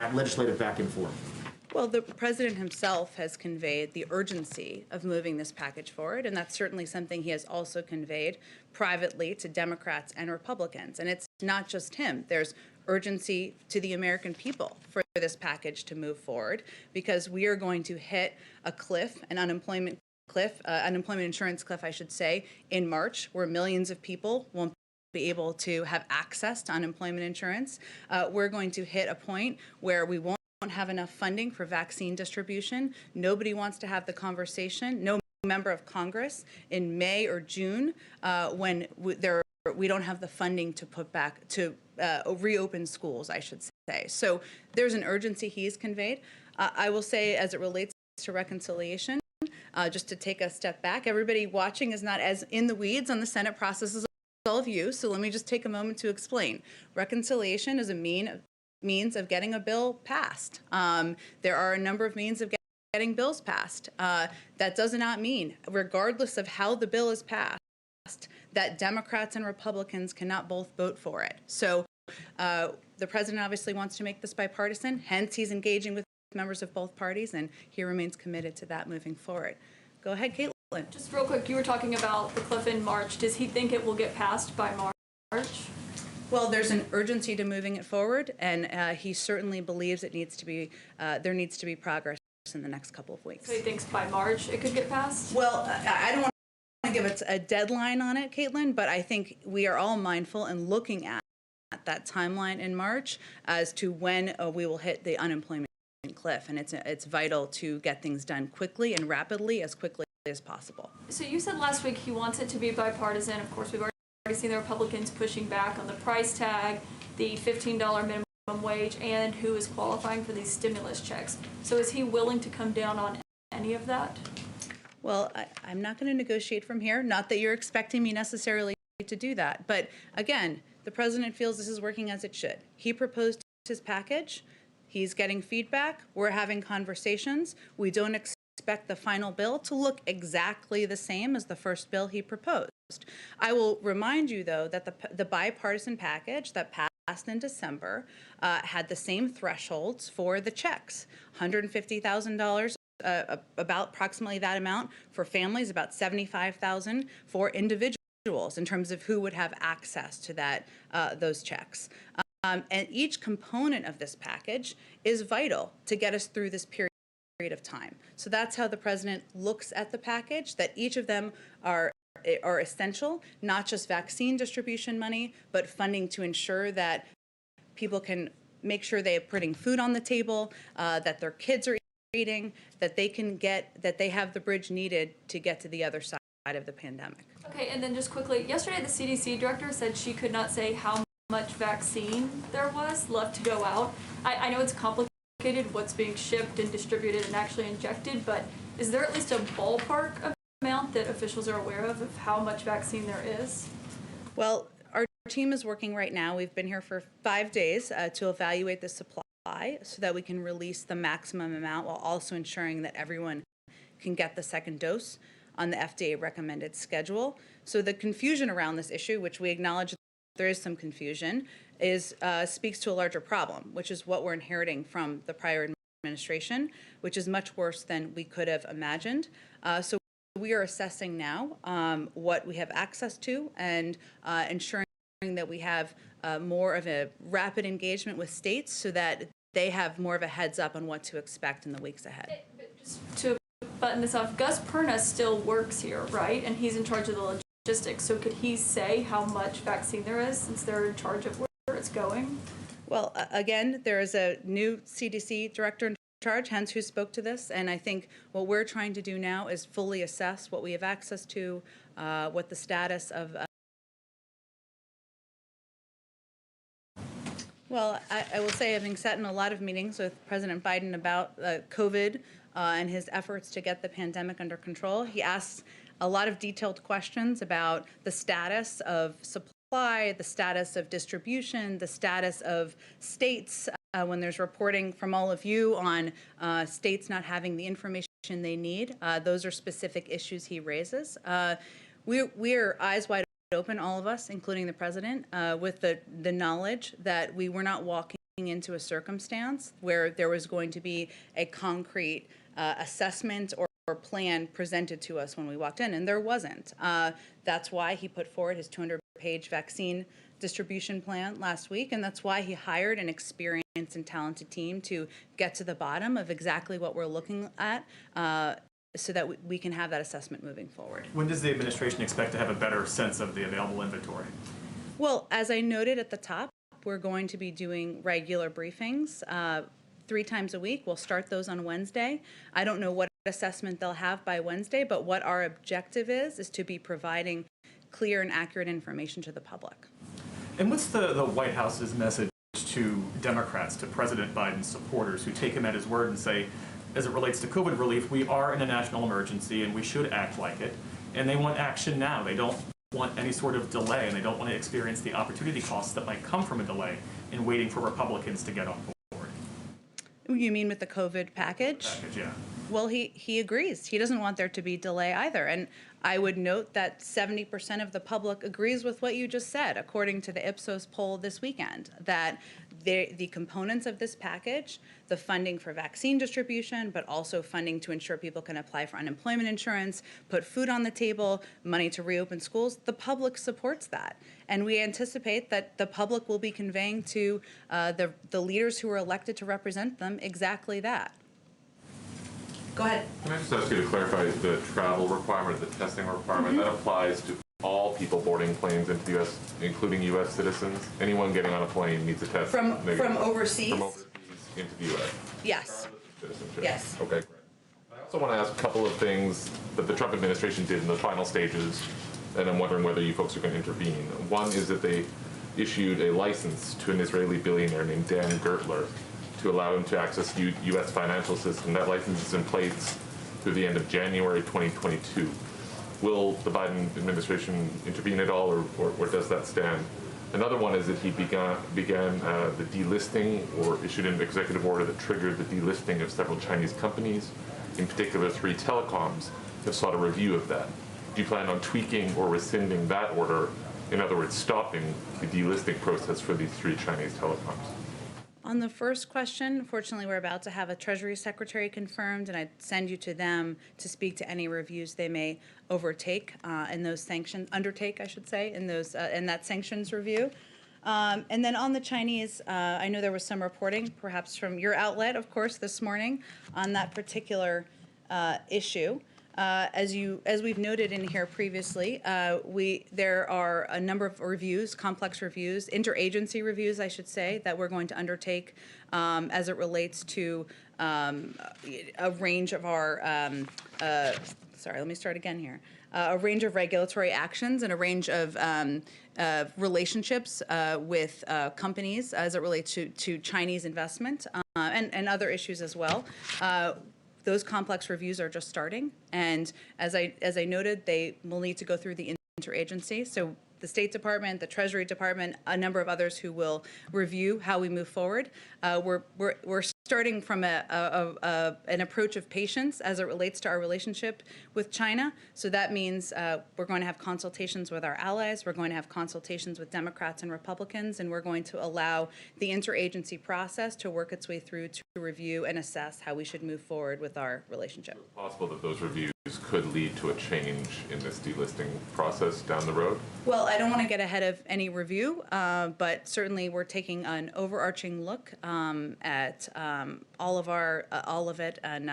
legislative vacuum for? Well, the president himself has conveyed the urgency of moving this package forward, and that's certainly something he has also conveyed privately to Democrats and Republicans. And it's not just him. There's urgency to the American people for this package to move forward, because we are going to hit a cliff, an unemployment insurance cliff, I should say, in March, where millions of people won't be able to have access to unemployment insurance. We're going to hit a point where we won't have enough funding for vaccine distribution. Nobody wants to have the conversation. No member of Congress in May or June when we don't have the funding to put back to reopen schools, I should say. So there's an urgency he's conveyed. I will say, as it relates to reconciliation, just to take a step back, everybody watching is not as in the weeds on the Senate process as all of you, so let me just take a moment to explain. Reconciliation is a means of getting a bill passed. There are a number of means of getting bills passed. That does not mean, regardless of how the bill is passed, that Democrats and Republicans cannot both vote for it. So the president obviously wants to make this bipartisan, hence he's engaging with members of both parties, and he remains committed to that moving forward. Go ahead, Caitlin. Just real quick, you were talking about the cliff in March. Does he think it will get passed by March? Well, there's an urgency to moving it forward, and he certainly believes it needs to be there needs to be progress in the next couple of weeks. So he thinks by March it could get passed? Well, I don't want to give it a deadline on it, Caitlin, but I think we are all mindful and looking at that timeline in March as to when we will hit the unemployment cliff, and it's vital to get things done quickly and rapidly, as quickly as possible. So you said last week he wants it to be bipartisan. Of course, we've already seen the Republicans pushing back on the price tag, the $15 minimum wage, and who is qualifying for these stimulus checks. So is he willing to come down on any of that? Well, I'm not going to negotiate from here. Not that you're expecting me necessarily to do that. But again, the president feels this is working as it should. He proposed his package. He's getting feedback. We're having conversations. We don't expect the final bill to look exactly the same as the first bill he proposed. I will remind you, though, that the bipartisan package that passed in December had the same thresholds for the checks: $150,000, about approximately that amount for families, about $75,000 for individuals in terms of who would have access to those checks. And each component of this package is vital to get us through this period of time. So that's how the president looks at the package, that each of them are essential, not just vaccine distribution money, but funding to ensure that people can make sure they are putting food on the table, that their kids are eating, that they have the bridge needed to get to the other side of the pandemic. Okay, and then just quickly, yesterday the CDC director said she could not say how much vaccine there was left to go out. I know it's complicated what's being shipped and distributed and actually injected, but is there at least a ballpark amount that officials are aware of how much vaccine there is? Well, our team is working right now. We've been here for 5 days to evaluate the supply so that we can release the maximum amount while also ensuring that everyone can get the second dose on the FDA recommended schedule. So the confusion around this issue, which we acknowledge there is some confusion, speaks to a larger problem, which is what we're inheriting from the prior administration, which is much worse than we could have imagined. So we are assessing now what we have access to and ensuring that we have more of a rapid engagement with states so that they have more of a heads up on what to expect in the weeks ahead. But just to button this off, Gus Perna still works here, right? And he's in charge of the logistics. So could he say how much vaccine there is since they're in charge of where it's going? Well, again, there is a new CDC director in charge, hence who spoke to this. And I think what we're trying to do now is fully assess what we have access to, what the status of Well, I will say, having sat in a lot of meetings with President Biden about COVID and his efforts to get the pandemic under control, he asks a lot of detailed questions about the status of supply, the status of distribution, the status of states, when there's reporting from all of you on states not having the information they need. Those are specific issues he raises. We're eyes wide open, all of us, including the president, with the knowledge that we were not walking into a circumstance where there was going to be a concrete assessment or plan presented to us when we walked in, and there wasn't. That's why he put forward his 200-page vaccine distribution plan last week, and that's why he hired an experienced and talented team to get to the bottom of exactly what we're looking at, so that we can have that assessment moving forward. When does the administration expect to have a better sense of the available inventory? Well, as I noted at the top, we're going to be doing regular briefings 3 times a week. We'll start those on Wednesday. I don't know what assessment they'll have by Wednesday, but what our objective is to be providing clear and accurate information to the public. And what's the White House's message to Democrats, to President Biden's supporters who take him at his word and say, as it relates to COVID relief, we are in a national emergency and we should act like it, and they want action now. They don't want any sort of delay, and they don't want to experience the opportunity costs that might come from a delay in waiting for Republicans to get on board. You mean with the COVID package? Yeah. Well, he agrees. He doesn't want there to be delay either. And I would note that 70% of the public agrees with what you just said, according to the Ipsos poll this weekend, that the components of this package, the funding for vaccine distribution, but also funding to ensure people can apply for unemployment insurance, put food on the table, money to reopen schools, the public supports that. And we anticipate that the public will be conveying to the leaders who are elected to represent them exactly that. Go ahead. Can I just ask you to clarify the travel requirement, the testing requirement? That applies to all people boarding planes into the U.S., including U.S. citizens? Anyone getting on a plane needs a test From negative. overseas? From overseas into the U.S.? Yes. Citizenship? Yes. Okay, great. I also want to ask a couple of things that the Trump administration did in the final stages, and I'm wondering whether you folks are going to intervene. One is that they issued a license to an Israeli billionaire named Dan Gertler to allow him to access U.S. financial system. That license is in place through the end of January 2022. Will the Biden administration intervene at all, or does that stand? Another one is that he began the delisting, or issued an executive order that triggered the delisting of several Chinese companies. In particular, 3 telecoms have sought a review of that. Do you plan on tweaking or rescinding that order? In other words, stopping the delisting process for these 3 Chinese telecoms? On the first question, fortunately, we're about to have a Treasury Secretary confirmed, and I'd send you to them to speak to any reviews they may undertake, in that sanctions review. And then on the Chinese, I know there was some reporting, perhaps from your outlet, of course, this morning on that particular issue. As we've noted in here previously, there are a number of reviews, complex reviews, interagency reviews, I should say, that we're going to undertake as it relates to a range of our, let me start again here, a range of regulatory actions and a range of relationships with companies as it relates to Chinese investment and other issues as well. Those complex reviews are just starting, and as I noted, they will need to go through the interagency. So the State Department, the Treasury Department, a number of others who will review how we move forward. We're starting from an approach of patience as it relates to our relationship with China. So that means we're going to have consultations with our allies, we're going to have consultations with Democrats and Republicans, and we're going to allow the interagency process to work its way through to review and assess how we should move forward with our relationship. Is it possible that those reviews could lead to a change in this delisting process down the road? Well, I don't want to get ahead of any review, but certainly we're taking an overarching look at all of it, and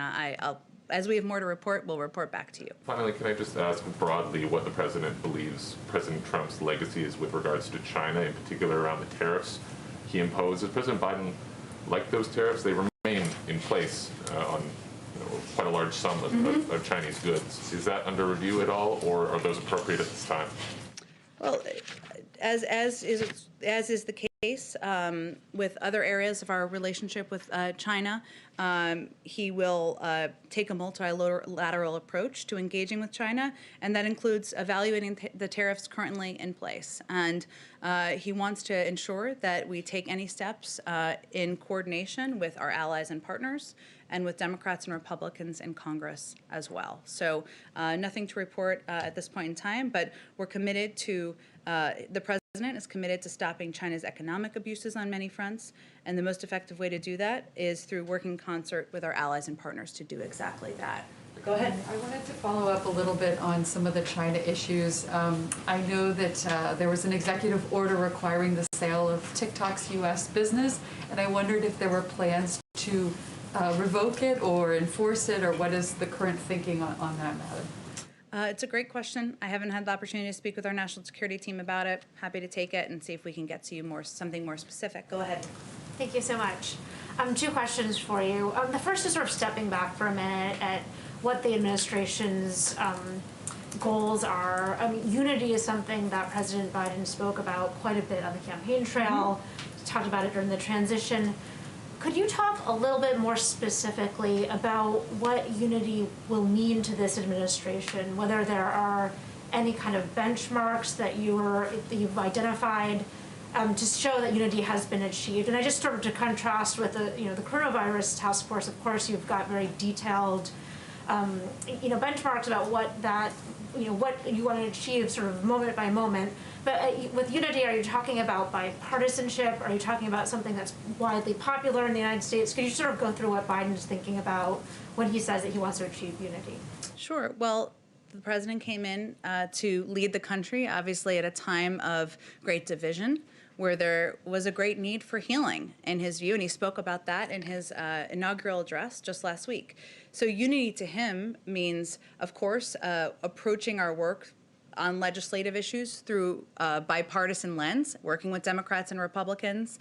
as we have more to report, we'll report back to you. Finally, can I just ask broadly what the President believes President Trump's legacy is with regards to China, in particular around the tariffs he imposed? Does President Biden like those tariffs? They remain in place on quite a large sum of Chinese goods. Is that under review at all, or are those appropriate at this time? Well, as is the case with other areas of our relationship with China, he will take a multilateral approach to engaging with China, and that includes evaluating the tariffs currently in place. And he wants to ensure that we take any steps in coordination with our allies and partners, and with Democrats and Republicans in Congress as well. So nothing to report at this point in time, but we're committed to the President President is committed to stopping China's economic abuses on many fronts, and the most effective way to do that is through working in concert with our allies and partners to do exactly that. Go ahead. I wanted to follow up a little bit on some of the China issues. I know that there was an executive order requiring the sale of TikTok's U.S. business, and I wondered if there were plans to revoke it or enforce it, or what is the current thinking on that matter? It's a great question. I haven't had the opportunity to speak with our national security team about it. Happy to take it and see if we can get to you something more specific. Go ahead. Thank you so much. Two questions for you. The first is sort of stepping back for a minute at what the administration's goals are. I mean, unity is something that President Biden spoke about quite a bit on the campaign trail, talked about it during the transition. Could you talk a little bit more specifically about what unity will mean to this administration, whether there are any kind of benchmarks that you've identified to show that unity has been achieved? And I just sort of to contrast with the coronavirus task force, of course, you've got very detailed benchmarks about what you want to achieve sort of moment by moment. But with unity, are you talking about bipartisanship? Are you talking about something that's widely popular in the United States? Could you sort of go through what Biden is thinking about when he says that he wants to achieve unity? Sure. Well, the president came in to lead the country, obviously at a time of great division, where there was a great need for healing, in his view, and he spoke about that in his inaugural address just last week. So unity to him means, of course, approaching our work on legislative issues through a bipartisan lens, working with Democrats and Republicans,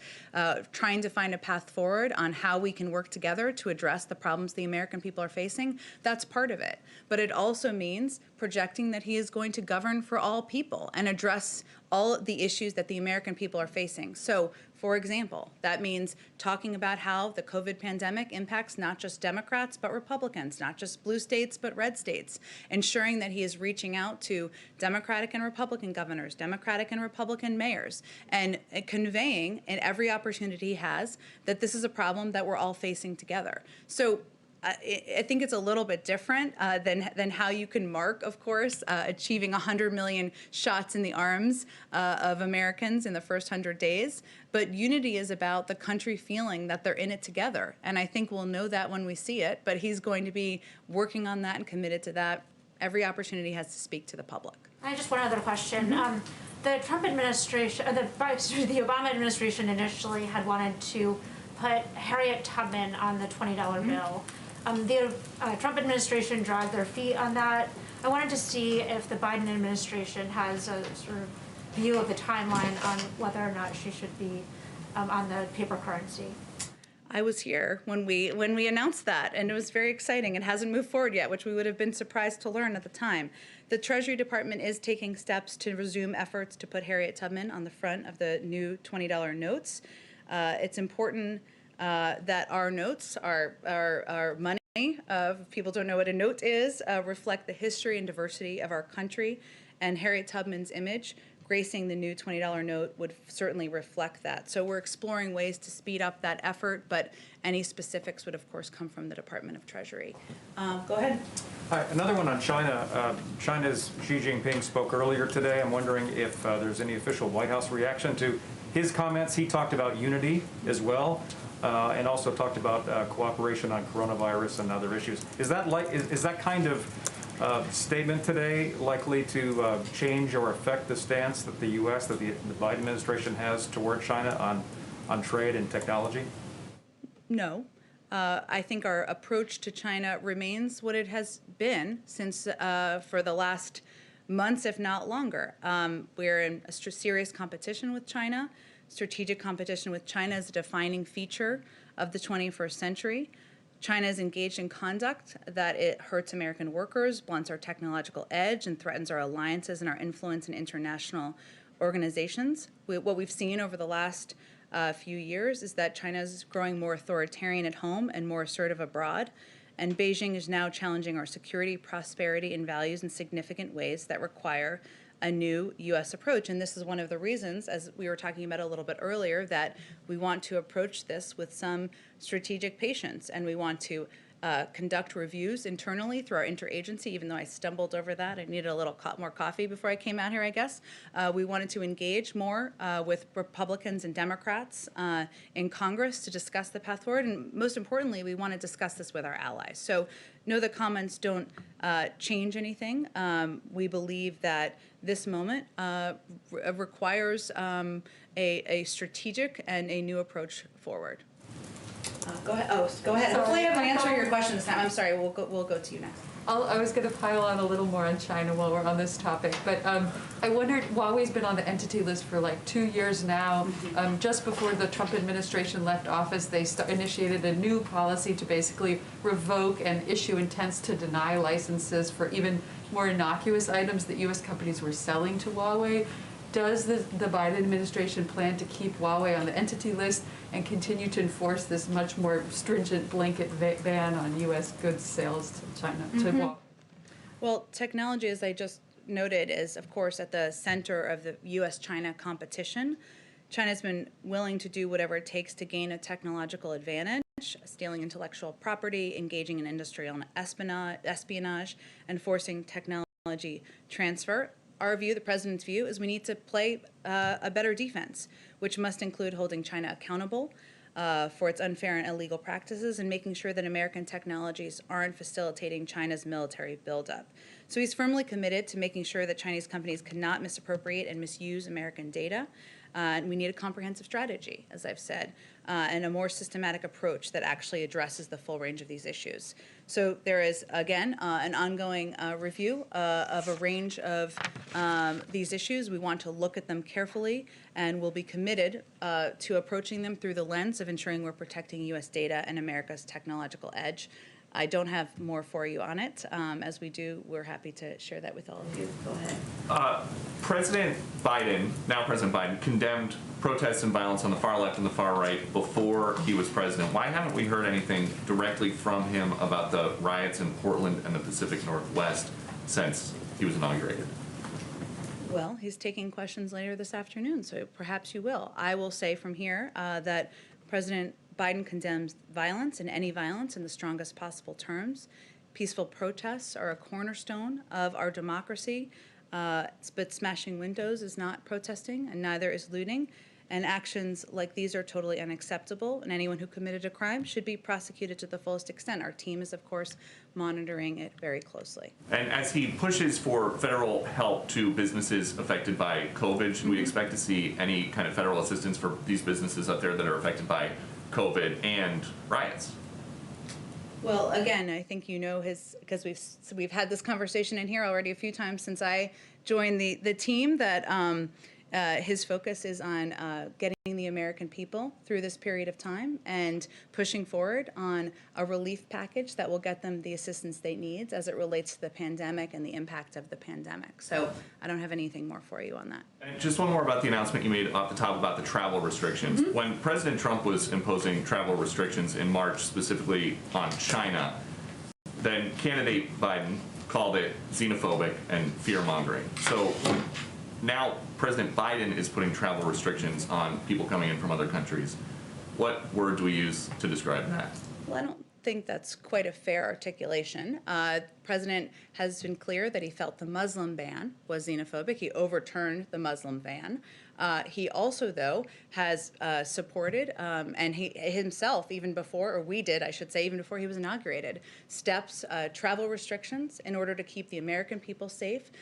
trying to find a path forward on how we can work together to address the problems the American people are facing. That's part of it. But it also means projecting that he is going to govern for all people and address all the issues that the American people are facing. So, for example, that means talking about how the COVID pandemic impacts not just Democrats but Republicans, not just blue states but red states, ensuring that he is reaching out to Democratic and Republican governors, Democratic and Republican mayors, and conveying in every opportunity he has that this is a problem that we're all facing together. So I think it's a little bit different than how you can mark, of course, achieving 100 million shots in the arms of Americans in the first 100 days. But unity is about the country feeling that they're in it together. And I think we'll know that when we see it. But he's going to be working on that and committed to that. Every opportunity has to speak to the public. I have just one other question. The Trump administration, the Obama administration initially had wanted to put Harriet Tubman on the $20 bill. The Trump administration dragged their feet on that. I wanted to see if the Biden administration has a sort of view of the timeline on whether or not she should be on the paper currency. I was here when we announced that, and it was very exciting. It hasn't moved forward yet, which we would have been surprised to learn at the time. The Treasury Department is taking steps to resume efforts to put Harriet Tubman on the front of the new $20 notes. It's important that our notes, our money, if people don't know what a note is, reflect the history and diversity of our country, and Harriet Tubman's image gracing the new $20 note would certainly reflect that. So we're exploring ways to speed up that effort, but any specifics would, of course, come from the Department of Treasury. Go ahead. Hi, another one on China. China's Xi Jinping spoke earlier today. I'm wondering if there's any official White House reaction to his comments. He talked about unity as well, and also talked about cooperation on coronavirus and other issues. Is that kind of statement today likely to change or affect the stance that the U.S., that the Biden administration has toward China on trade and technology? No. I think our approach to China remains what it has been since for the last months, if not longer. We're in a serious competition with China. Strategic competition with China is a defining feature of the 21st century. China is engaged in conduct that it hurts American workers, blunts our technological edge, and threatens our alliances and our influence in international organizations. What we've seen over the last few years is that China is growing more authoritarian at home and more assertive abroad. And Beijing is now challenging our security, prosperity, and values in significant ways that require a new U.S. approach. And this is one of the reasons, as we were talking about a little bit earlier, that we want to approach this with some strategic patience, and we want to conduct reviews internally through our interagency, even though I stumbled over that. I needed a little more coffee before I came out here, I guess. We wanted to engage more with Republicans and Democrats in Congress to discuss the path forward. And most importantly, we want to discuss this with our allies. So no, the comments don't change anything. We believe that this moment requires a strategic and a new approach forward. Go ahead. Oh, go ahead. Sorry, Hopefully, I'm answering your question this time. I'm sorry. We'll go to you next. I was going to pile on a little more on China while we're on this topic, but I wondered, Huawei's been on the entity list for like 2 years now. Just before the Trump administration left office, they initiated a new policy to basically revoke and issue intents to deny licenses for even more innocuous items that U.S. companies were selling to Huawei. Does the Biden administration plan to keep Huawei on the entity list and continue to enforce this much more stringent blanket ban on U.S. goods sales to China, to Huawei? Well, technology, as I just noted, is, of course, at the center of the U.S.-China competition. China's been willing to do whatever it takes to gain a technological advantage, stealing intellectual property, engaging in industrial espionage, and forcing technology transfer. Our view, the president's view, is we need to play a better defense, which must include holding China accountable for its unfair and illegal practices and making sure that American technologies aren't facilitating China's military buildup. So he's firmly committed to making sure that Chinese companies cannot misappropriate and misuse American data. And we need a comprehensive strategy, as I've said, and a more systematic approach that actually addresses the full range of these issues. So there is, again, an ongoing review of a range of these issues. We want to look at them carefully, and we'll be committed to approaching them through the lens of ensuring we're protecting U.S. data and America's technological edge. I don't have more for you on it. As we do, we're happy to share that with all of you. Go ahead. President Biden, now President Biden, condemned protests and violence on the far left and the far right before he was president. Why haven't we heard anything directly from him about the riots in Portland and the Pacific Northwest since he was inaugurated? Well, he's taking questions later this afternoon, so perhaps you will. I will say from here that President Biden condemns violence and any violence in the strongest possible terms. Peaceful protests are a cornerstone of our democracy, but smashing windows is not protesting, and neither is looting. And actions like these are totally unacceptable, and anyone who committed a crime should be prosecuted to the fullest extent. Our team is, of course, monitoring it very closely. And as he pushes for federal help to businesses affected by COVID, should we expect to see any kind of federal assistance for these businesses out there that are affected by COVID and riots? Well, again, I think you know because we've had this conversation in here already a few times since I joined the team, that his focus is on getting the American people through this period of time and pushing forward on a relief package that will get them the assistance they need as it relates to the pandemic and the impact of the pandemic. So I don't have anything more for you on that. And just one more about the announcement you made off the top about the travel restrictions. When President Trump was imposing travel restrictions in March, specifically on China, then candidate Biden called it xenophobic and fear-mongering. So now President Biden is putting travel restrictions on people coming in from other countries. What word do we use to describe that? Well, I don't think that's quite a fair articulation. The president has been clear that he felt the Muslim ban was xenophobic. He overturned the Muslim ban. He also, though, has supported, and he himself, even before, or we did, I should say, even before he was inaugurated, steps, travel restrictions in order to keep the American people safe,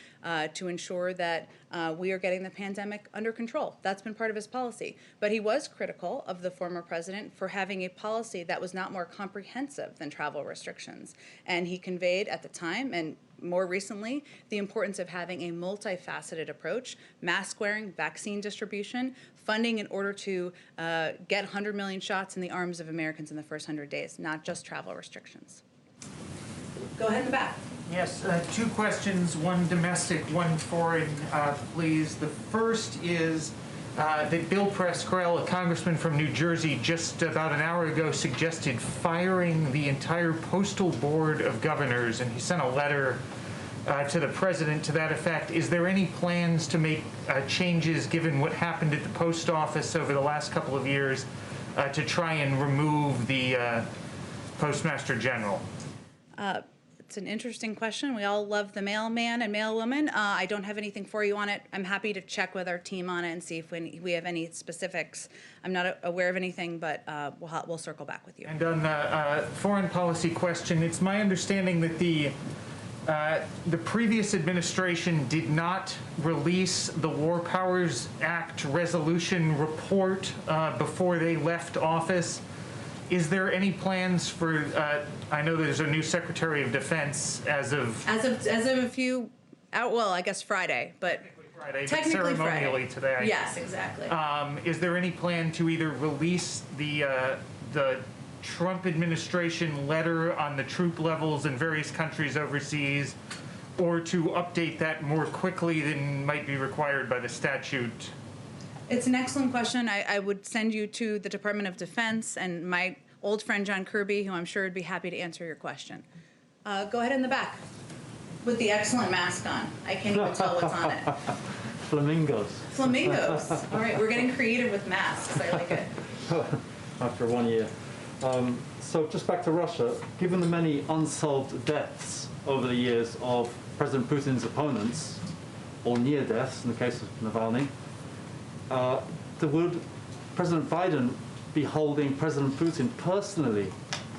to ensure that we are getting the pandemic under control. That's been part of his policy. But he was critical of the former president for having a policy that was not more comprehensive than travel restrictions. And he conveyed at the time, and more recently, the importance of having a multifaceted approach, mask wearing, vaccine distribution, funding in order to get 100 million shots in the arms of Americans in the first 100 days, not just travel restrictions. Go ahead in the back. Yes, two questions, one domestic, one foreign, please. The first is that Bill Pascrell, a congressman from New Jersey, just about an hour ago suggested firing the entire Postal Board of Governors, and he sent a letter to the president to that effect. Is there any plans to make changes, given what happened at the post office over the last couple of years, to try and remove the Postmaster General? It's an interesting question. We all love the mailman and mailwoman. I don't have anything for you on it. I'm happy to check with our team on it and see if we have any specifics. I'm not aware of anything, but we'll circle back with you. And on the foreign policy question, it's my understanding that the previous administration did not release the War Powers Act resolution report before they left office. Is there any plans for? I know there's a new Secretary of Defense as of a few well, I guess Friday, but technically but ceremonially Friday. today. Yes, exactly. Is there any plan to either release the Trump administration letter on the troop levels in various countries overseas, or to update that more quickly than might be required by the statute? It's an excellent question. I would send you to the Department of Defense and my old friend John Kirby, who I'm sure would be happy to answer your question. Go ahead in the back with the excellent mask on. I can't even tell what's on it. Flamingos. Flamingos. All right, we're getting creative with masks. I like it. After 1 year. So just back to Russia, given the many unsolved deaths over the years of President Putin's opponents, or near deaths in the case of Navalny, would President Biden be holding President Putin personally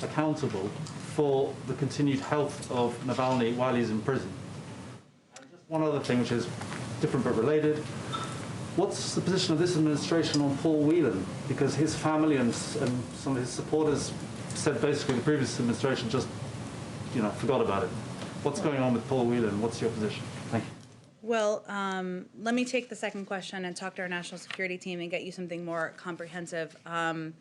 accountable for the continued health of Navalny while he's in prison? And just one other thing, which is different but related. What's the position of this administration on Paul Whelan? Because his family and some of his supporters said basically the previous administration just, forgot about it. What's going on with Paul Whelan? What's your position? Thank you. Well, let me take the second question and talk to our national security team and get you something more comprehensive. And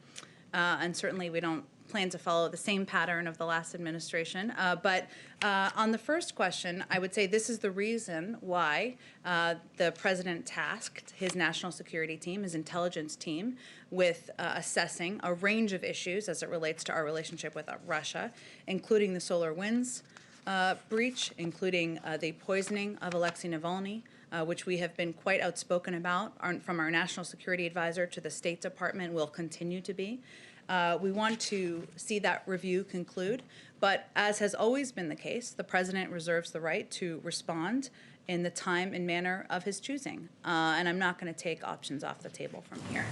certainly we don't plan to follow the same pattern of the last administration. But on the first question, I would say this is the reason why the president tasked his national security team, his intelligence team, with assessing a range of issues as it relates to our relationship with Russia, including the SolarWinds breach, including the poisoning of Alexei Navalny, which we have been quite outspoken about from our national security advisor to the State Department, will continue to be. We want to see that review conclude, but as has always been the case, the president reserves the right to respond in the time and manner of his choosing. And I'm not going to take options off the table from here.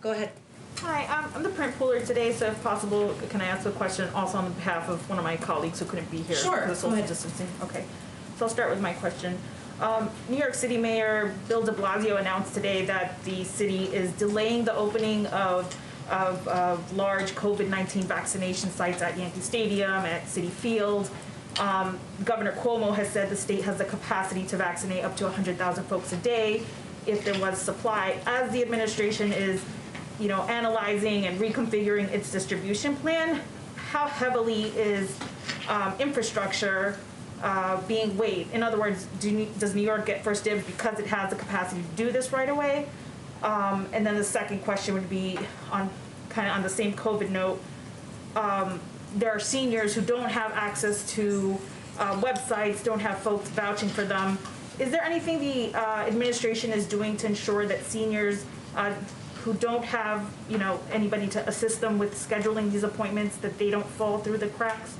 Go ahead. Hi, I'm the print pooler today, so if possible, can I ask a question also on behalf of one of my colleagues who couldn't be here? Sure, because of social distancing. Okay, so I'll start with my question. New York City Mayor Bill de Blasio announced today that the city is delaying the opening of large COVID-19 vaccination sites at Yankee Stadium, at Citi Field. Governor Cuomo has said the state has the capacity to vaccinate up to 100,000 folks a day if there was supply. As the administration is analyzing and reconfiguring its distribution plan, how heavily is infrastructure being weighed? In other words, does New York get first dibs because it has the capacity to do this right away? And then the second question would be on the same COVID note. There are seniors who don't have access to websites, don't have folks vouching for them. Is there anything the administration is doing to ensure that seniors who don't have anybody to assist them with scheduling these appointments, that they don't fall through the cracks?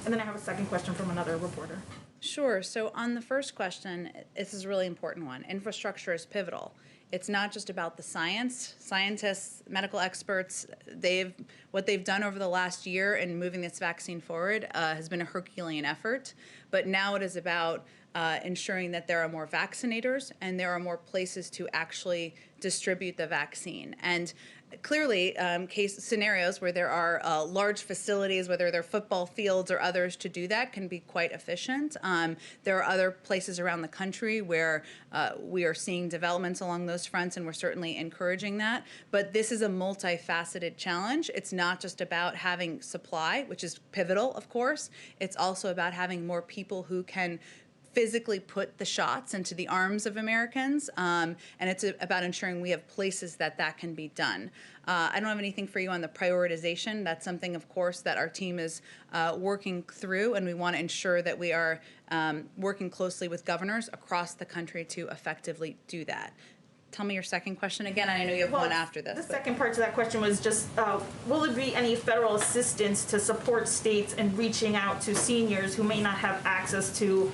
And then I have a second question from another reporter. Sure. So on the first question, this is a really important one. Infrastructure is pivotal. It's not just about the science. Scientists, medical experts, what they've done over the last year in moving this vaccine forward has been a Herculean effort. But now it is about ensuring that there are more vaccinators and there are more places to actually distribute the vaccine. And clearly, scenarios where there are large facilities, whether they're football fields or others, to do that can be quite efficient. There are other places around the country where we are seeing developments along those fronts, and we're certainly encouraging that. But this is a multifaceted challenge. It's not just about having supply, which is pivotal, of course. It's also about having more people who can physically put the shots into the arms of Americans, and it's about ensuring we have places that can be done. I don't have anything for you on the prioritization. That's something, of course, that our team is working through, and we want to ensure that we are working closely with governors across the country to effectively do that. tell me your second question again. I know you have one after this. The but- second part to that question was just, will there be any federal assistance to support states in reaching out to seniors who may not have access to,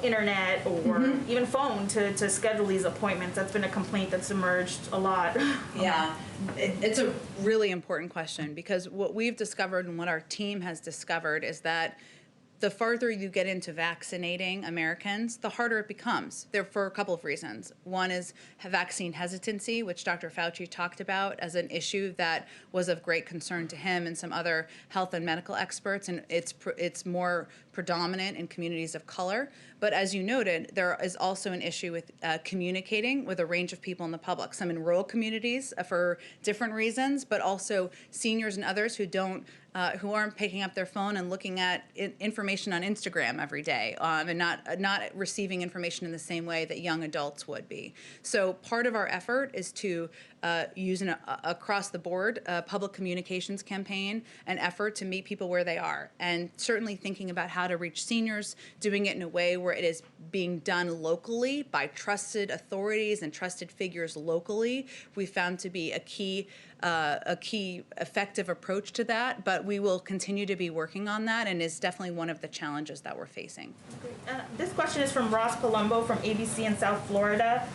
internet or even phone to schedule these appointments? That's been a complaint that's emerged a lot. Yeah, it's a really important question because what we've discovered and what our team has discovered is that the farther you get into vaccinating Americans, the harder it becomes. There for a couple of reasons. One is vaccine hesitancy, which Dr. Fauci talked about as an issue that was of great concern to him and some other health and medical experts, and it's more predominant in communities of color. But as you noted, there is also an issue with communicating with a range of people in the public, some in rural communities for different reasons, but also seniors and others who aren't picking up their phone and looking at information on Instagram every day, and not receiving information in the same way that young adults would be. So part of our effort is to use an across the board public communications campaign, an effort to meet people where they are, and certainly thinking about how to reach seniors, doing it in a way where it is being done locally by trusted authorities and trusted figures locally. We found to be a key effective approach to that, but we will continue to be working on that, and is definitely one of the challenges that we're facing. This question is from Ross Palumbo from ABC in South Florida.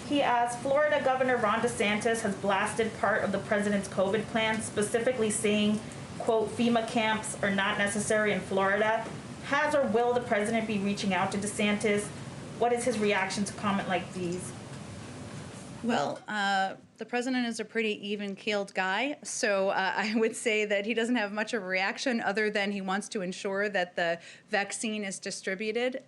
He asks, Florida Governor Ron DeSantis has blasted part of the president's COVID plan, specifically saying, quote, FEMA camps are not necessary in Florida. Has or will the president be reaching out to DeSantis? What is his reaction to comment like these? Well, the president is a pretty even-keeled guy, so I would say that he doesn't have much of a reaction other than he wants to ensure that the vaccine is distributed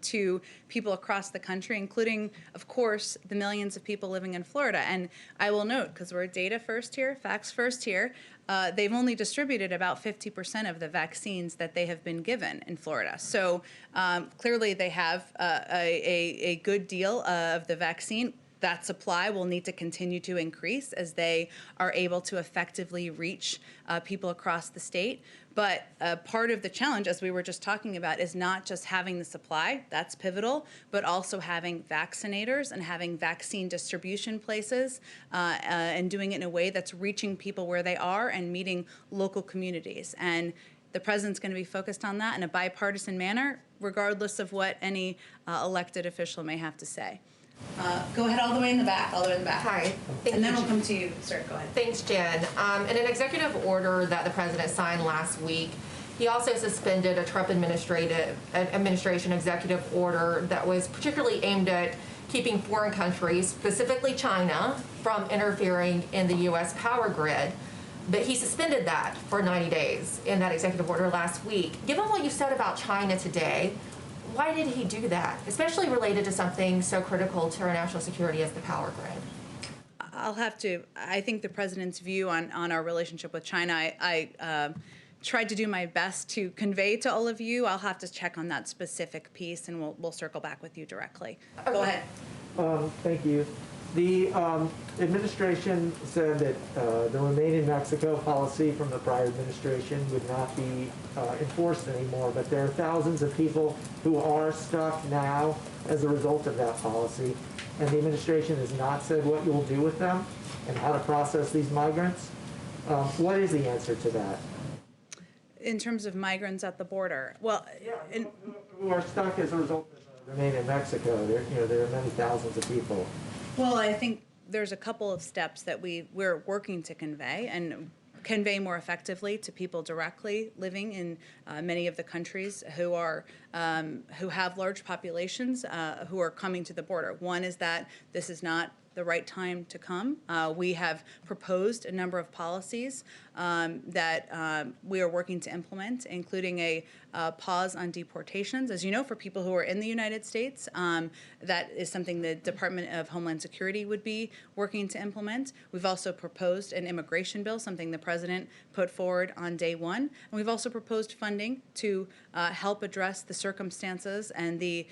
to people across the country, including, of course, the millions of people living in Florida. And I will note, because we're data first here, facts first here, they've only distributed about 50% of the vaccines that they have been given in Florida. So clearly they have a good deal of the vaccine. That supply will need to continue to increase as they are able to effectively reach people across the state. But part of the challenge, as we were just talking about, is not just having the supply, that's pivotal, but also having vaccinators and having vaccine distribution places and doing it in a way that's reaching people where they are and meeting local communities. And the president's going to be focused on that in a bipartisan manner, regardless of what any elected official may have to say. Go ahead all the way in the back, Hi. And then we'll come to you, sir. Go ahead. Thanks, Jen. In an executive order that the president signed last week, he also suspended a Trump administration executive order that was particularly aimed at keeping foreign countries, specifically China, from interfering in the U.S. power grid. But he suspended that for 90 days in that executive order last week. Given what you said about China today, why did he do that, especially related to something so critical to our national security as the power grid? I think the president's view on our relationship with China, I tried to do my best to convey to all of you. I'll have to check on that specific piece, and we'll circle back with you directly. Okay. Go ahead. Thank you. The administration said that the Remain in Mexico policy from the prior administration would not be enforced anymore, but there are thousands of people who are stuck now as a result of that policy, and the administration has not said what you'll do with them and how to process these migrants. What is the answer to that? In terms of migrants at the border, well, who are stuck as a result of Remain in Mexico. There are many thousands of people. Well, I think there's a couple of steps that we're working to convey and convey more effectively to people directly living in many of the countries who have large populations who are coming to the border. One is that this is not the right time to come. We have proposed a number of policies that we are working to implement, including a pause on deportations. As you know, for people who are in the United States, that is something the Department of Homeland Security would be working to implement. We've also proposed an immigration bill, something the president put forward on day one. And we've also proposed funding to help address the circumstances and the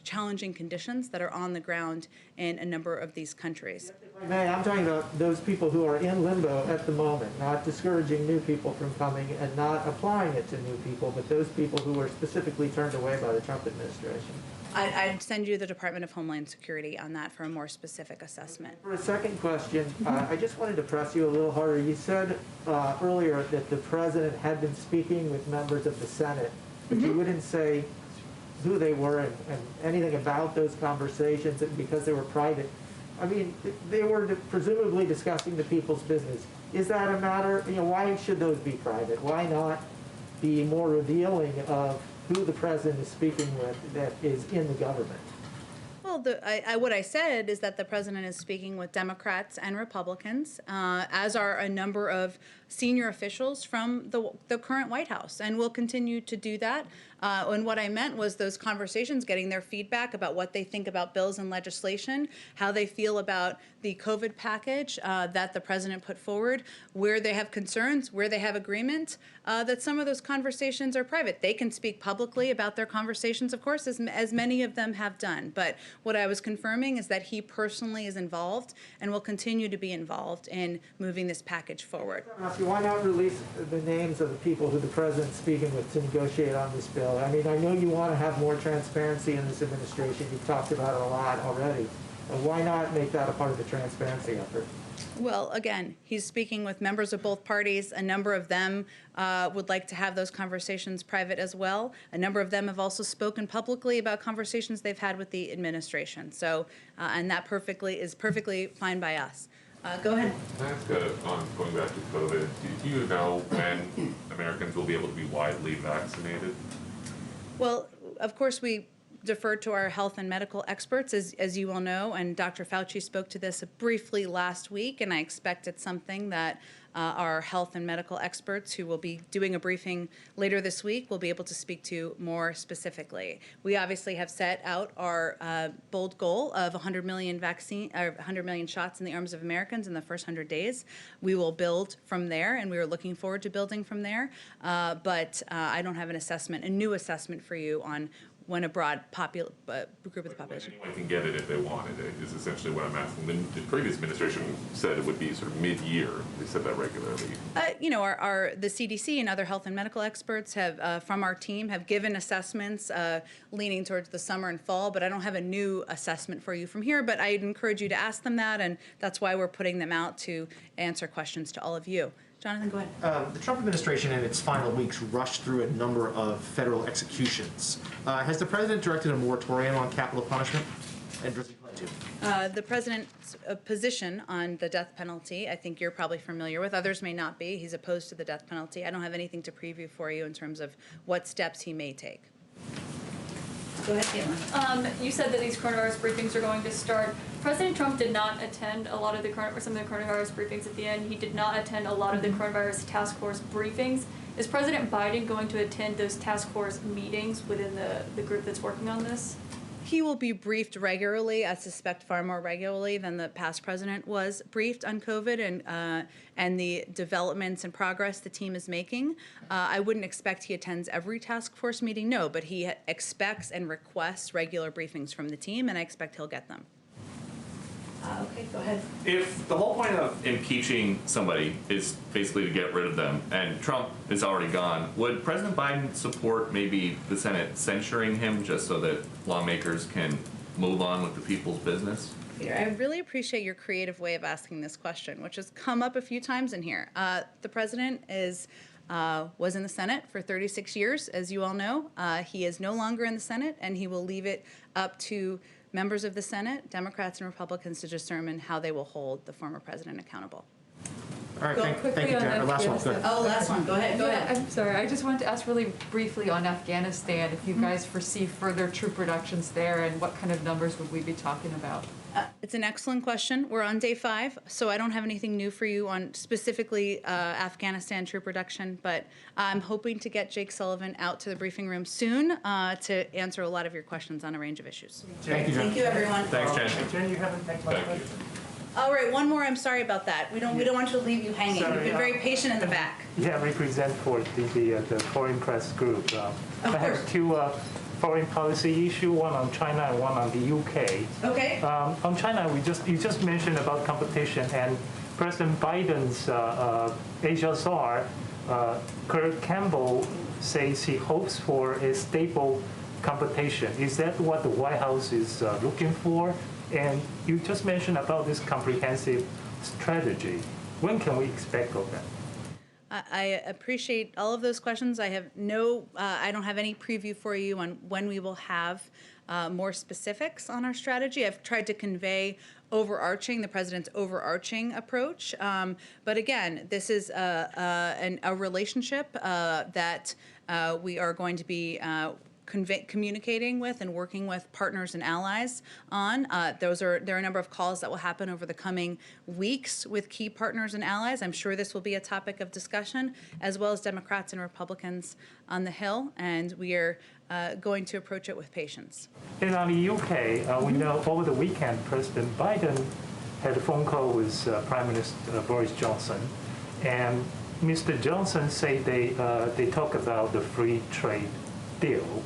challenging conditions that are on the ground in a number of these countries. May, I'm talking about those people who are in limbo at the moment, not discouraging new people from coming and not applying it to new people, but those people who were specifically turned away by the Trump administration. I'd send you the Department of Homeland Security on that for a more specific assessment. For a second question, I just wanted to press you a little harder. You said earlier that the president had been speaking with members of the Senate, but you wouldn't say who they were and anything about those conversations because they were private. I mean, they were presumably discussing the people's business. Is that a matter, why should those be private? Why not be more revealing of who the president is speaking with that is in the government? Well, what I said is that the president is speaking with Democrats and Republicans, as are a number of senior officials from the current White House, and will continue to do that. And what I meant was those conversations, getting their feedback about what they think about bills and legislation, how they feel about the COVID package that the president put forward, where they have concerns, where they have agreement, that some of those conversations are private. They can speak publicly about their conversations, of course, as many of them have done. But what I was confirming is that he personally is involved and will continue to be involved in moving this package forward. Why not release the names of the people who the president's speaking with to negotiate on this bill? I mean, I know you want to have more transparency in this administration. You've talked about it a lot already. Why not make that a part of the transparency effort? Well, again, he's speaking with members of both parties. A number of them would like to have those conversations private as well. A number of them have also spoken publicly about conversations they've had with the administration. So, and that is perfectly fine by us. Go ahead. Can I ask, on going back to COVID, do you know when Americans will be able to be widely vaccinated? Well, of course, we defer to our health and medical experts, as you all know, and Dr. Fauci spoke to this briefly last week, and I expect it's something that our health and medical experts, who will be doing a briefing later this week, will be able to speak to more specifically. We obviously have set out our bold goal of 100 million shots in the arms of Americans in the first 100 days. We will build from there, and we are looking forward to building from there. But I don't have a new assessment for you on when a broad group of the population. Anyone can get it if they wanted it, is essentially what I'm asking. The previous administration said it would be sort of mid-year. They said that regularly. The CDC and other health and medical experts have, from our team, have given assessments leaning towards the summer and fall, but I don't have a new assessment for you from here, but I'd encourage you to ask them that, and that's why we're putting them out to answer questions to all of you. Jonathan, go ahead. The Trump administration in its final weeks rushed through a number of federal executions. Has the president directed a moratorium on capital punishment? And does he plan to? The president's position on the death penalty, I think you're probably familiar with. Others may not be. He's opposed to the death penalty. I don't have anything to preview for you in terms of what steps he may take. Go ahead, Caitlin. You said that these coronavirus briefings are going to start. President Trump did not attend some of the coronavirus briefings at the end. He did not attend a lot of the coronavirus task force briefings. Is President Biden going to attend those task force meetings within the group that's working on this? He will be briefed regularly, I suspect far more regularly than the past president was briefed on COVID and the developments and progress the team is making. I wouldn't expect he attends every task force meeting, no, but he expects and requests regular briefings from the team, and I expect he'll get them. Okay, go ahead. If the whole point of impeaching somebody is basically to get rid of them, and Trump is already gone, would President Biden support maybe the Senate censuring him just so that lawmakers can move on with the people's business? Peter, I really appreciate your creative way of asking this question, which has come up a few times in here. The president was in the Senate for 36 years, as you all know. He is no longer in the Senate, and he will leave it up to members of the Senate, Democrats and Republicans, to determine how they will hold the former president accountable. All right, thank you, Jen. Last one, go ahead. Oh, last one. Go ahead. Go ahead. I'm sorry. I just wanted to ask really briefly on Afghanistan, if you guys foresee further troop reductions there, and what kind of numbers would we be talking about? It's an excellent question. We're on day 5, so I don't have anything new for you on specifically Afghanistan troop reduction, but I'm hoping to get Jake Sullivan out to the briefing room soon to answer a lot of your questions on a range of issues. Thank you, Jen. Thank you, everyone. Thanks, Jen. Jen, you haven't thanked my Thank you. All right, one more. I'm sorry about that. We don't want you to leave you hanging. Sorry, You've been very patient in the back. Yeah, represent for the foreign press group. I have two foreign policy issue, one on China and one on the UK. Okay. On China, you just mentioned about competition, and President Biden's Asia czar, Kurt Campbell, says he hopes for a stable competition. Is that what the White House is looking for? And you just mentioned about this comprehensive strategy. When can we expect of that? I appreciate all of those questions. I have I don't have any preview for you on when we will have more specifics on our strategy. I've tried to convey the president's overarching approach. But again, this is a relationship that we are going to be communicating with and working with partners and allies on. There are a number of calls that will happen over the coming weeks with key partners and allies. I'm sure this will be a topic of discussion, as well as Democrats and Republicans on the Hill, and we are going to approach it with patience. And on the UK, we know over the weekend, President Biden had a phone call with Prime Minister Boris Johnson, and Mr. Johnson said they talk about the free trade deal.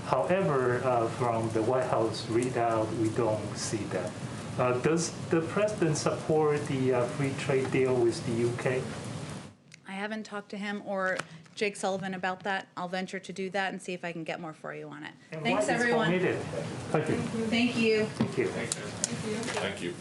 However, from the White House readout, we don't see that. Does the president support the free trade deal with the UK? I haven't talked to him or Jake Sullivan about that. I'll venture to do that and see if I can get more for you on it. And Thanks, what is everyone. committed? Thank you. Thank you. Thank you. Thank you.